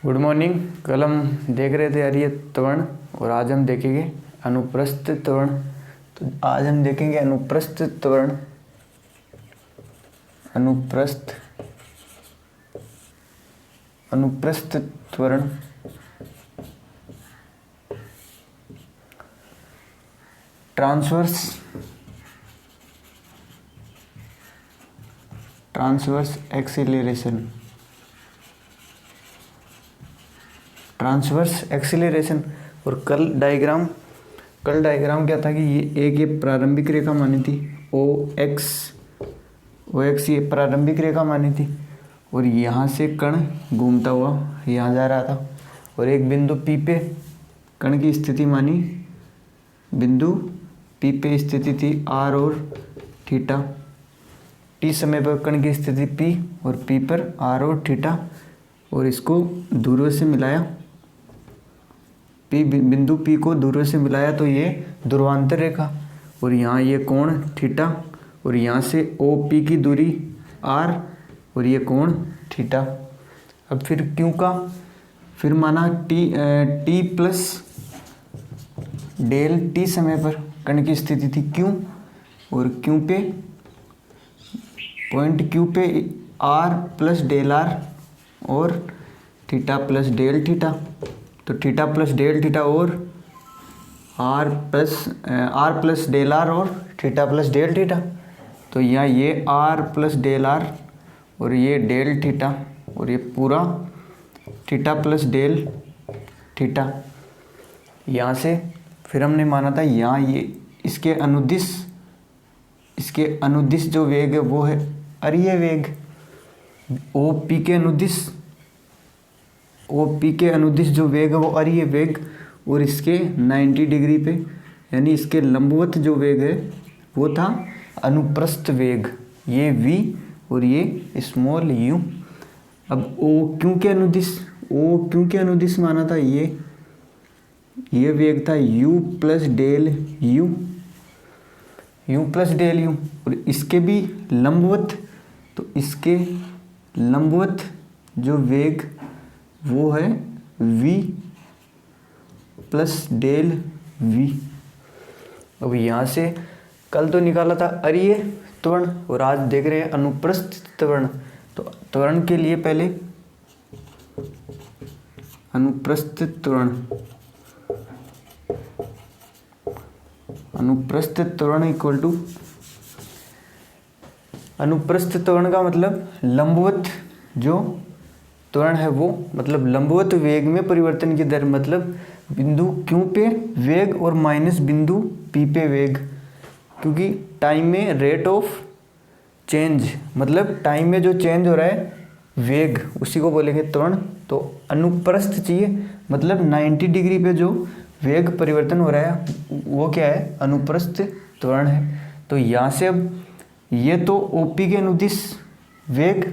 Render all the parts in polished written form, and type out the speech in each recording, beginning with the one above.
Good morning. कल हम देख रहे थे अरिय त्वरण और आज हम देखेंगे अनुप्रस्थ त्वरण। तो आज हम देखेंगे अनुप्रस्थ त्वरण। अनुप्रस्थ त्वरण ट्रांसवर्स एक्सीलरेशन। और कल डायग्राम क्या था कि ये प्रारंभिक रेखा मानी थी ओ एक्स ये प्रारंभिक रेखा मानी थी और यहाँ से कण घूमता हुआ यहाँ जा रहा था और एक बिंदु पी पे कण की स्थिति मानी। बिंदु पी पे स्थिति थी आर और थीटा। टी समय पर कण की स्थिति पी और पी पर आर और थीटा और इसको दूरियों से मिलाया। बिंदु पी को दूरियों से मिलाया तो ये ध्रुवांतर रेखा और यहाँ ये कोण थीटा और यहाँ से ओ पी की दूरी आर और ये कोण थीटा। अब फिर क्यू का फिर माना टी प्लस डेल टी समय पर कण की स्थिति थी क्यू और क्यू पे पॉइंट क्यू पे आर प्लस डेल आर और थीटा प्लस डेल थीटा। तो थीटा प्लस डेल थीटा और आर प्लस डेल आर और थीटा प्लस डेल थीटा। तो यहाँ ये आर प्लस डेल आर और ये डेल थीटा और ये पूरा थीटा प्लस डेल थीटा। यहाँ से फिर हमने माना था यहाँ ये इसके अनुदिश जो वेग है वो है अरीय वेग। ओ पी के अनुदिश जो वेग है वो अरीय वेग और इसके 90 डिग्री पे यानी इसके लंबवत जो वेग है वो था अनुप्रस्थ वेग, ये v और ये स्मॉल u। अब ओ क्यों के अनुदिश माना था ये वेग था u प्लस डेल u और इसके भी लंबवत। तो इसके लंबवत जो वेग वो है v प्लस डेल v। अब यहाँ से कल तो निकाला था अरीय त्वरण और आज देख रहे हैं अनुप्रस्थ त्वरण। तो त्वरण के लिए पहले अनुप्रस्थ त्वरण इक्वल टू अनुप्रस्थ त्वरण का मतलब लंबवत जो त्वरण है वो मतलब लंबवत वेग में परिवर्तन की दर, मतलब बिंदु क्यू पे वेग और माइनस बिंदु पी पे वेग। क्योंकि टाइम में रेट ऑफ चेंज मतलब टाइम में जो चेंज हो रहा है वेग उसी को बोलेंगे त्वरण। तो अनुप्रस्थ चाहिए मतलब 90 डिग्री पे जो वेग परिवर्तन हो रहा है वो क्या है, अनुप्रस्थ त्वरण है। तो यहाँ से अब ये तो ओपी के अनुदिश वेग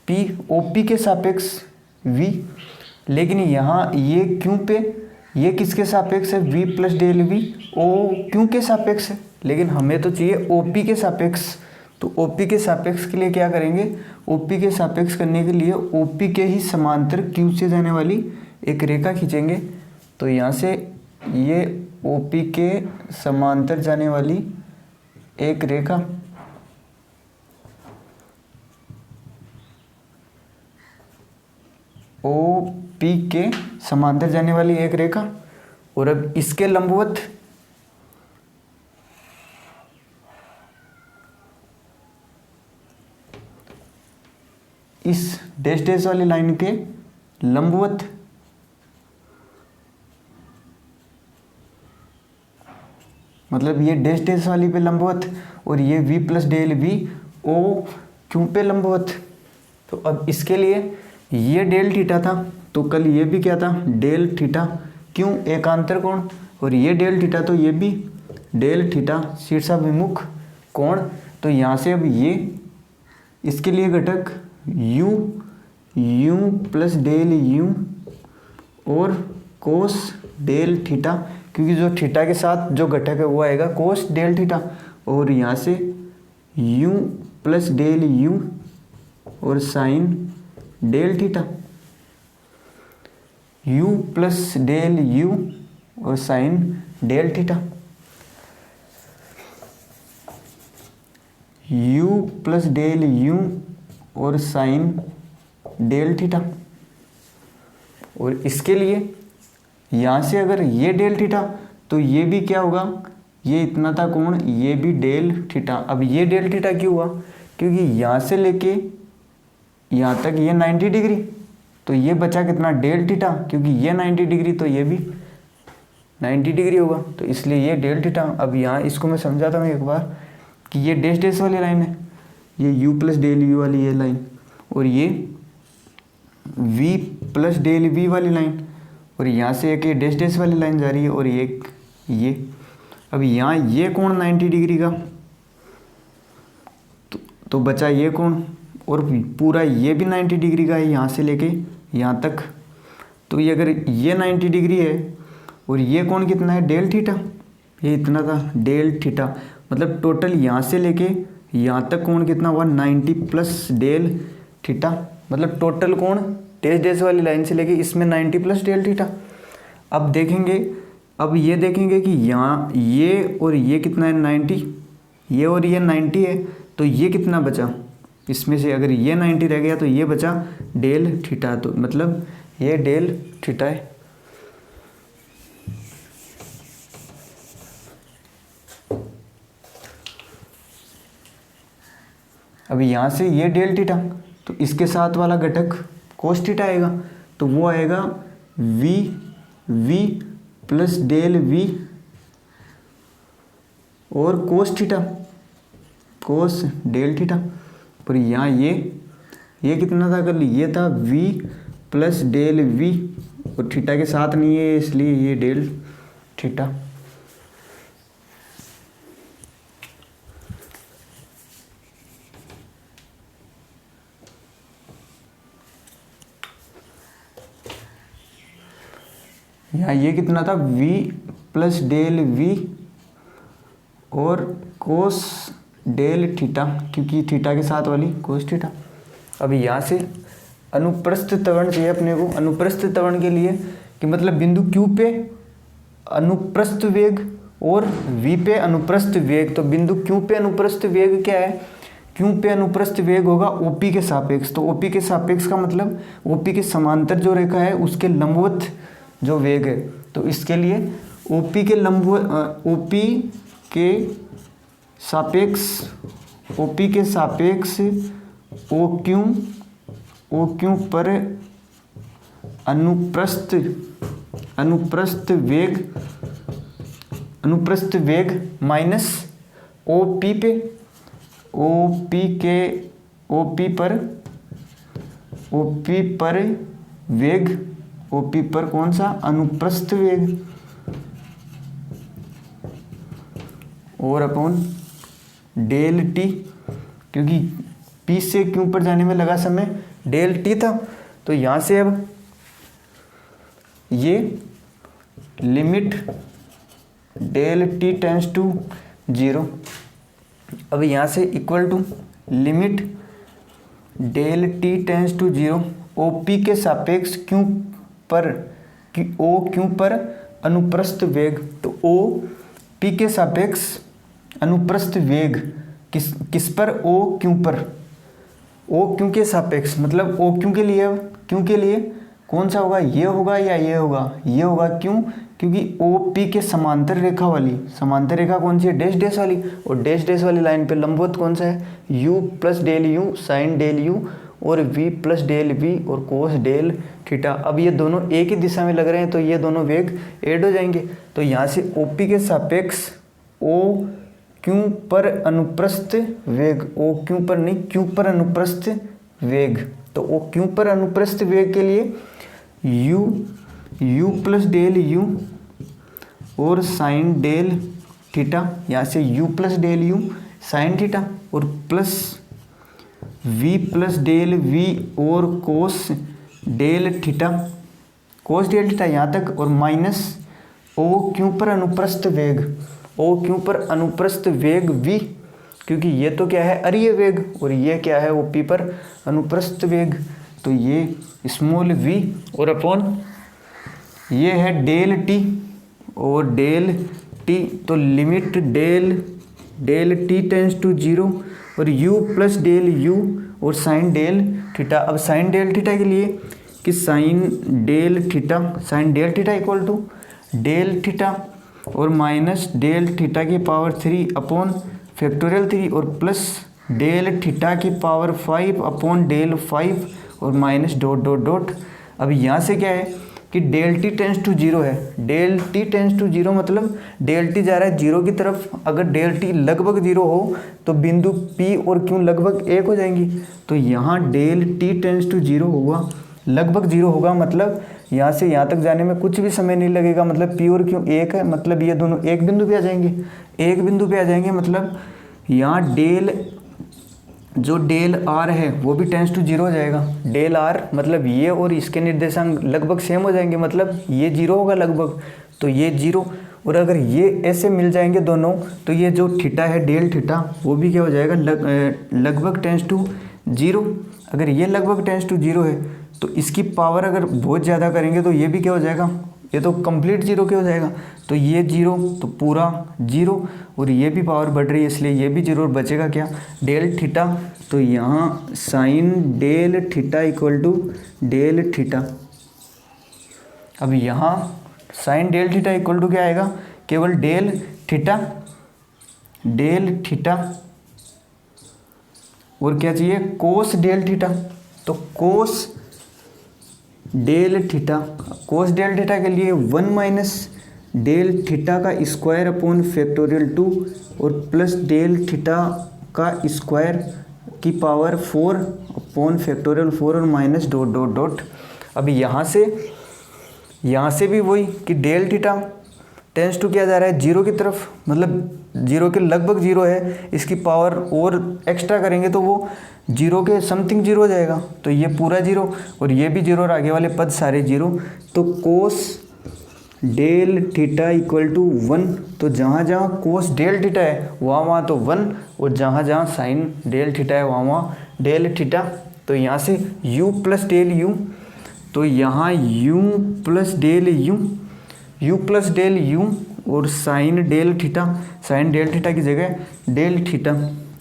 पी ओपी के सापेक्ष v, लेकिन यहाँ ये क्यों पे ये किसके सापेक्ष है v प्लस डेल v ओ क्यों के सापेक्ष है, लेकिन हमें तो चाहिए ओपी के सापेक्ष। तो ओपी के सापेक्ष के लिए क्या करेंगे, ओपी के सापेक्ष करने के लिए ओपी के ही समांतर क्यू से जाने वाली एक रेखा खींचेंगे। तो यहाँ से ये ओपी के समांतर जाने वाली एक रेखा ओपी के समांतर जाने वाली एक रेखा और अब इसके लंबवत इस डैश डैश वाली लाइन के लंबवत मतलब ये डैश डैश वाली पे लंबवत और ये v प्लस डेल v ओ क्यों पे लंबवत। तो अब इसके लिए ये डेल थीटा था तो कल ये भी क्या था डेल थीटा क्यों एकांतर कोण और ये डेल थीटा तो ये भी डेल थीटा शीर्षाभिमुख कोण। तो यहाँ से अब ये इसके लिए घटक u प्लस डेल u और कोस डेल थीटा, क्योंकि जो थीटा के साथ जो घटक है वो आएगा कोस डेल थीटा और यहाँ से u प्लस डेल u और sine del theta. u plus del u और sine del theta, u plus del u और साइन डेल थीटा। और इसके लिए यहाँ से अगर ये डेल थीटा तो ये भी क्या होगा, ये इतना था कोण, ये भी डेल थीटा। अब ये डेल थीटा क्यों हुआ, क्योंकि यहाँ से लेके यहाँ तक ये 90 डिग्री, तो ये बचा कितना, डेल थीटा, क्योंकि ये 90 डिग्री तो ये भी 90 डिग्री होगा, तो इसलिए ये डेल थीटा। अब यहाँ इसको मैं समझाता हूँ एक बार कि ये डैश डैश वाली लाइन है, ये u प्लस डेल u वाली ये लाइन, और ये v प्लस डेल v वाली लाइन, और यहाँ से एक ये डैश डैश वाली लाइन जा रही है, और ये अब यहाँ ये कोण 90 डिग्री का, तो बचा ये कोण, और पूरा ये भी 90 डिग्री का है यहाँ से लेके यहाँ तक। तो ये अगर ये 90 डिग्री है और ये कोण कितना है, डेल थीटा, ये इतना था डेल थीटा, मतलब टोटल यहाँ से लेके यहाँ तक कोण कितना हुआ, 90 प्लस डेल थीटा, मतलब टोटल कोण डैश डैश वाली लाइन से लेके इसमें 90 प्लस डेल थीटा। अब देखेंगे, अब ये देखेंगे कि यहाँ ये और ये कितना है, 90, ये और ये 90 है, तो ये कितना बचा, इसमें से अगर ये 90 रह गया तो ये बचा डेल थीटा, तो मतलब ये डेल थीटा है। अब यहाँ से ये डेल थीटा, तो इसके साथ वाला घटक कोस थीटा आएगा, तो वो आएगा v प्लस डेल v और cos theta, cos del theta. पर यहाँ ये कितना था, कर ली, ये था v प्लस डेल v, और थीटा के साथ नहीं है इसलिए ये डेल थीटा। यहाँ ये कितना था, v प्लस डेल v और कोस डेल थीटा, क्योंकि थीटा के साथ वाली कोस थीटा। अब यहाँ से अनुप्रस्थ त्वरण चाहिए अपने को, अनुप्रस्थ त्वरण के लिए कि मतलब बिंदु Q पे अनुप्रस्थ वेग और V पे अनुप्रस्थ वेग। तो बिंदु Q पे अनुप्रस्थ वेग क्या है, Q पे अनुप्रस्थ वेग होगा OP के सापेक्ष। तो OP के सापेक्ष का मतलब OP के समांतर जो रेखा है उसके लंबवत जो वेग है। तो इसके लिए OP के लंबवत, OP के सापेक्ष OQ पर अनुप्रस्थ वेग माइनस OP पे, OP पर वेग, OP पर कौन सा, अनुप्रस्थ वेग, और अपॉन डेल टी, क्योंकि P से Q पर जाने में लगा समय डेल टी था। तो यहाँ से अब ये limit del T tends to 0, अब यहाँ से equal to limit del T tends to 0 OP के सापेक्ष Q पर अनुप्रस्थ वेग। तो OP के सापेक्ष अनुप्रस्थ वेग किस पर, OQ पर, OQ के सापेक्ष, मतलब OQ के लिए, Q के लिए कौन सा होगा, ये होगा या ये होगा, ये होगा। क्यों, क्योंकि OP के समांतर रेखा वाली, समांतर रेखा कौन सी है, डैश डैश वाली, और डैश डैश वाली लाइन पे लंबवत कौन सा है, U plus del U sine del U और V प्लस डेल V और कोस डेल थीटा। अब ये दोनों एक ही दिशा में लग रहे हैं तो ये दोनों वेग ऐड हो जाएंगे। तो यहाँ से OP के सापेक्ष OQ पर अनुप्रस्थ वेग, OQ पर नहीं, Q पर अनुप्रस्थ वेग। तो OQ पर अनुप्रस्थ वेग के लिए U प्लस डेल U और साइन डेल थीटा, यहाँ से U plus del U sine theta और plus V plus del V और cos del theta, cos del theta यहाँ तक, और माइनस OQ पर अनुप्रस्थ वेग, OQ पर अनुप्रस्थ वेग V, क्योंकि ये तो क्या है, अरीय वेग, और ये क्या है, OP पर अनुप्रस्थ वेग। तो ये स्मॉल v और अपॉन ये है डेल टी और डेल टी, तो limit del T tends to 0 और u प्लस डेल u और साइन डेल थीटा। अब साइन डेल थीटा के लिए कि sine del theta equal to del theta और माइनस डेल थीटा की पावर 3 अपॉन फैक्टोरियल 3 और प्लस डेल थीटा की पावर 5 अपॉन डेल 5 और माइनस डॉट डॉट डॉट। अब यहाँ से क्या है कि डेल टी टेंस टू 0 है, डेल टी टेंस टू 0 मतलब डेल टी जा रहा है 0 की तरफ। अगर डेल टी लगभग 0 हो तो बिंदु P और Q लगभग 1 हो जाएंगी। तो यहाँ डेल टी टेंस टू 0 होगा, लगभग 0 होगा, मतलब यहाँ से यहाँ तक जाने में कुछ भी समय नहीं लगेगा, मतलब P और Q 1 है, मतलब ये दोनों एक बिंदु पे आ जाएंगे, एक बिंदु पे आ जाएंगे। मतलब यहाँ जो डेल आर है वो भी टेंस टू 0 हो जाएगा। डेल आर मतलब ये और इसके निर्देशांक लगभग सेम हो जाएंगे, मतलब ये 0 होगा लगभग, तो ये 0। और अगर ये ऐसे मिल जाएंगे दोनों तो ये जो थीटा है डेल थीटा वो भी क्या हो जाएगा, लगभग टेंस टू 0। अगर ये लगभग टेंस टू 0 है तो इसकी पावर अगर बहुत ज़्यादा करेंगे तो ये भी क्या हो जाएगा, ये तो कंप्लीट 0 क्या हो जाएगा। तो ये 0 तो पूरा 0 और ये भी पावर बढ़ रही है इसलिए ये भी 0 और बचेगा क्या, डेल थीटा। तो यहाँ sine del theta equal to del theta. अब यहाँ sine del theta equal to क्या आएगा, केवल डेल थीटा और क्या चाहिए, कोस डेल थीटा। तो कोस डेल थीटा के लिए 1 माइनस डेल थीटा का स्क्वायर अपॉन फैक्टोरियल 2 और प्लस डेल थीटा का स्क्वायर की पावर 4 अपॉन फैक्टोरियल 4 और माइनस डॉट डॉट डॉट। अब यहाँ से भी वही कि डेल थीटा टेंस टू क्या जा रहा है 0 की तरफ, मतलब 0 के लगभग 0 है, इसकी पावर और एक्स्ट्रा करेंगे तो वो 0 के समथिंग 0 हो जाएगा। तो ये पूरा 0 और ये भी 0 और आगे वाले पद सारे 0। तो कोस डेल थीटा इक्वल टू 1। तो जहाँ जहाँ कोस डेल थीटा है वहाँ तो 1 और जहाँ जहाँ साइन डेल थीटा है वहाँ डेल थीटा। तो यहाँ से u प्लस डेल u, तो यहाँ u प्लस डेल u और साइन डेल थीटा की जगह डेल थीटा।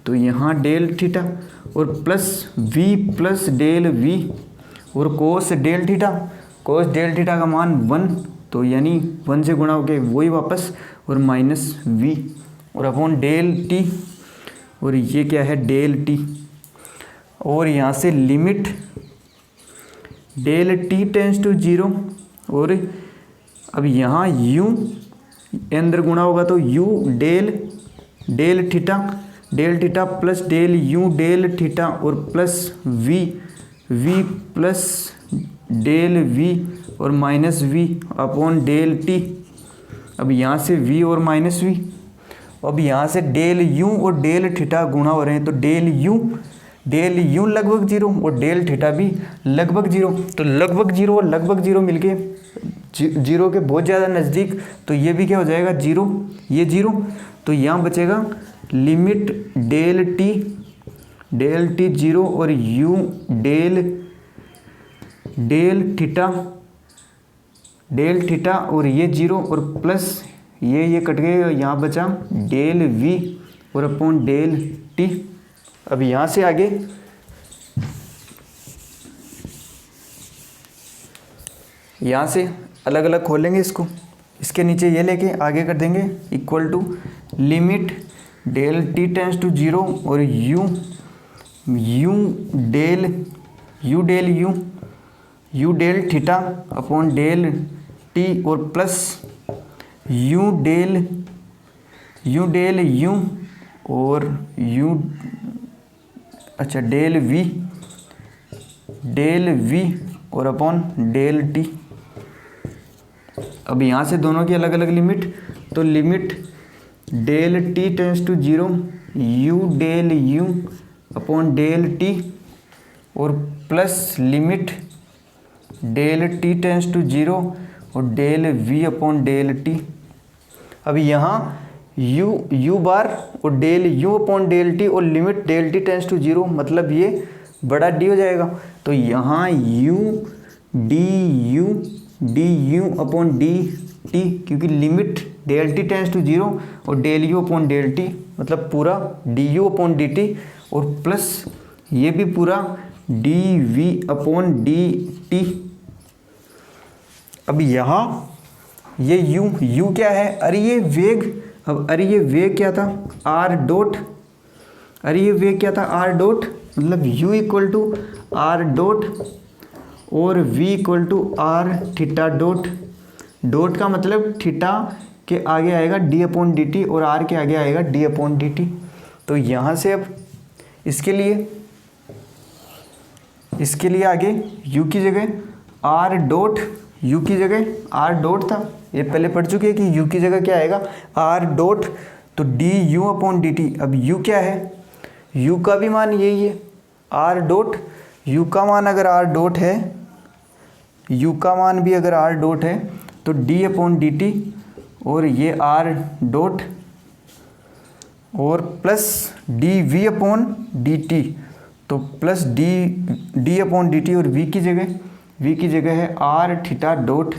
तो यहाँ डेल थीटा और plus v plus del v और कोस डेल थीटा का मान 1, तो यानी 1 से गुणा होके वही वापस और माइनस v और अपॉन डेल t और ये क्या है डेल t। और यहाँ से limit del t tends to 0 और अब यहाँ u अंदर गुणा होगा तो u del theta plus del u del theta और plus v plus del v और minus v upon del t। अब यहाँ से v और माइनस v, अब यहाँ से डेल u और डेल थीटा गुणा हो रहे हैं तो डेल u लगभग 0 और डेल थीटा भी लगभग 0। तो लगभग 0 और लगभग 0 मिलके 0 के बहुत ज़्यादा नज़दीक, तो ये भी क्या हो जाएगा 0, ये 0। तो यहाँ बचेगा लिमिट डेल टी 0 और u डेल थीटा और ये 0 और प्लस ये कट गए, यहाँ बचा डेल v और अपॉन डेल t। अब यहाँ से आगे यहाँ से अलग अलग खोलेंगे इसको, इसके नीचे ये लेके आगे कर देंगे equal to limit del T tends to 0 और u del theta upon del t और प्लस u डेल u और डेल v और अपॉन डेल t। अब यहाँ से दोनों की अलग अलग लिमिट, तो limit del t tends to 0 u del u upon del t और plus limit del t tends to 0 और del v upon del t। अब यहाँ u बार और del u upon del t और limit del t tends to 0 मतलब ये बड़ा D हो जाएगा। तो यहाँ u D U upon D T, क्योंकि limit del T tends to 0 और del U upon del T मतलब पूरा D U upon D T और प्लस ये भी पूरा D V upon D T. अब यहाँ ये यू क्या है, अरे ये वेग, अब अरे ये वेग क्या था आर डॉट, अरे ये वेग क्या था आर डॉट, मतलब u equal to R dot और v equal to R theta dot. Dot का मतलब थीटा के आगे आएगा d अपॉन डी टी और r के आगे आएगा d अपॉन डी टी। तो यहाँ से अब इसके लिए आगे u की जगह r डॉट, u की जगह r डॉट था, ये पहले पढ़ चुके हैं कि u की जगह क्या आएगा r डॉट, तो D U upon D T. अब u क्या है, u का भी मान यही है r डॉट, u का मान अगर r डॉट है, u का मान भी अगर r डॉट है तो d अपॉन डी टी और ये r डॉट और plus D V upon D T, तो plus D upon D T और v की जगह है r थीटा डॉट,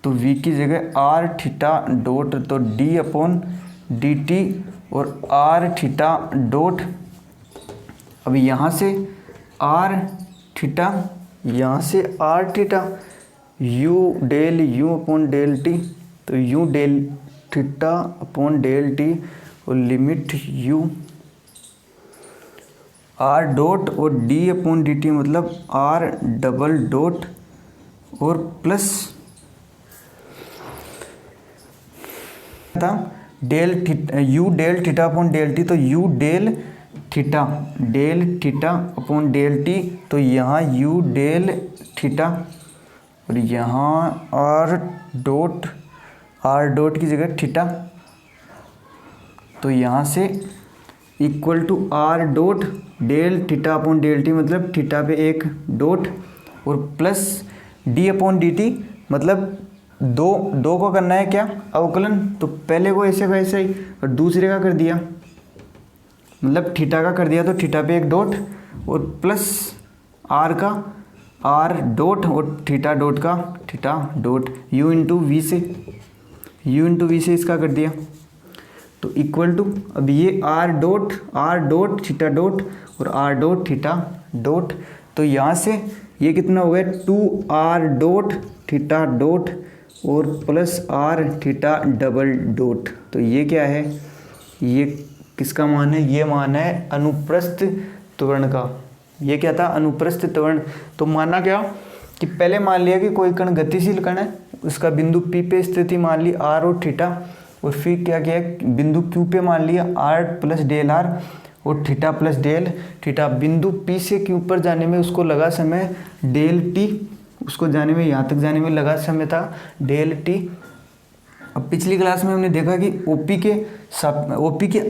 तो v की जगह r थीटा डॉट, तो d अपॉन डी टी और r थीटा डॉट। अब यहाँ से r थीटा, यहाँ से r theta, u del u upon del T, तो u del theta upon del T और लिमिट u r डॉट और d अपॉन डी टी मतलब r डबल डॉट और प्लस था del u del theta upon del T, तो u del theta upon del T, तो यहाँ u del theta और यहाँ r डॉट की जगह थीटा, तो यहाँ से equal to r dot del theta upon del T मतलब थीटा पे एक डॉट और plus d upon D T मतलब दो को करना है क्या अवकलन, तो पहले को ऐसे का ऐसे ही और दूसरे का कर दिया मतलब थीटा का कर दिया, तो थीटा पे एक डॉट और प्लस r का r डॉट और थीटा डॉट का theta dot u into V से इसका कर दिया, तो इक्वल टू अब ये r डॉट थीटा डॉट और r डॉट थीटा डॉट, तो यहाँ से ये कितना हो गया 2r डॉट थीटा डॉट और plus r theta double dot, तो ये क्या है, ये किसका मान है, ये मान है अनुप्रस्थ त्वरण का। ये क्या था अनुप्रस्थ त्वरण, तो माना क्या कि पहले मान लिया कि कोई कण गतिशील कण है, उसका बिंदु P पे स्थिति मान ली r और थीटा, और फिर क्या किया बिंदु Q पे मान लिया r प्लस डेल r और थीटा प्लस डेल थीटा। बिंदु P से Q पर जाने में उसको लगा समय डेल t, उसको जाने में यहाँ तक जाने में लगा समय था डेल t। अब पिछली क्लास में हमने देखा कि OP के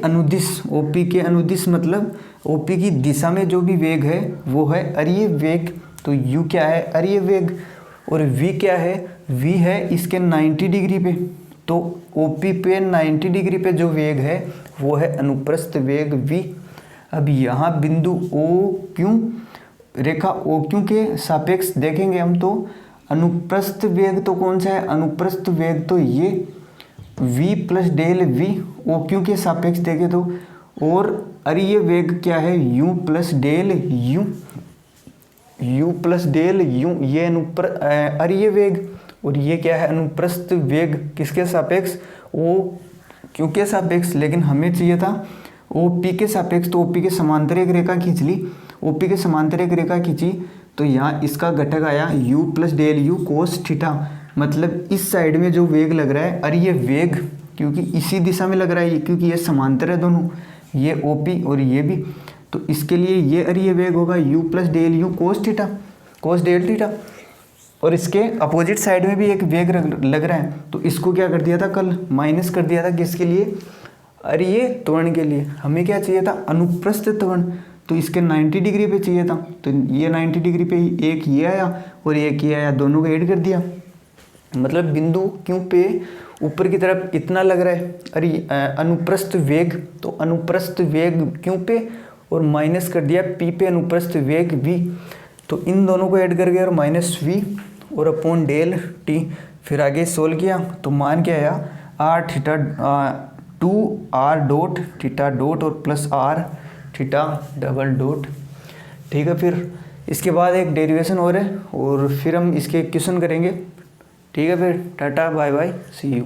अनुदिश मतलब OP की दिशा में जो भी वेग है वो है अरीय वेग, तो u क्या है अरीय वेग और v क्या है, v है इसके 90 डिग्री पे, तो OP पे 90 डिग्री पे जो वेग है वो है अनुप्रस्थ वेग v। अब यहाँ बिंदु OQ रेखा OQ के सापेक्ष देखेंगे हम, तो अनुप्रस्थ वेग तो कौन सा है, अनुप्रस्थ वेग तो ये v plus del v OQ के सापेक्ष देखें तो, और अरीय वेग क्या है u प्लस डेल u, ये अरीय वेग, और ये क्या है अनुप्रस्थ वेग किसके सापेक्ष OQ के सापेक्ष, लेकिन हमें चाहिए था OP के सापेक्ष, तो OP के समांतर एक रेखा खींच ली, OP के समांतर एक रेखा खींची, तो यहाँ इसका घटक आया u plus del u cos theta, मतलब इस साइड में जो वेग लग रहा है अरे ये वेग क्योंकि इसी दिशा में लग रहा है, क्योंकि ये समांतर है दोनों, ये OP और ये भी, तो इसके लिए ये अरे ये वेग होगा u प्लस डेल u कोस डेल थीटा, और इसके अपोजिट साइड में भी एक वेग लग रहा है, तो इसको क्या कर दिया था कल माइनस कर दिया था किसके लिए, अरे ये त्वरण के लिए। हमें क्या चाहिए था अनुप्रस्थ त्वरण, तो इसके 90 डिग्री पे चाहिए था, तो ये 90 डिग्री पे ही एक ये आया और एक ये आया, दोनों को ऐड कर दिया, मतलब बिंदु Q पे ऊपर की तरफ इतना लग रहा है अरे अनुप्रस्थ वेग, तो अनुप्रस्थ वेग Q पे और माइनस कर दिया P पे अनुप्रस्थ वेग V, तो इन दोनों को ऐड कर गया और माइनस V और अपॉन डेल टी। फिर आगे सोल्व किया तो मान क्या आया, R theta 2r dot theta dot और plus r theta double dot. ठीक है, फिर इसके बाद एक डेरिवेशन और है और फिर हम इसके क्वेश्चन करेंगे। ठीक है, फिर tata bye bye see you.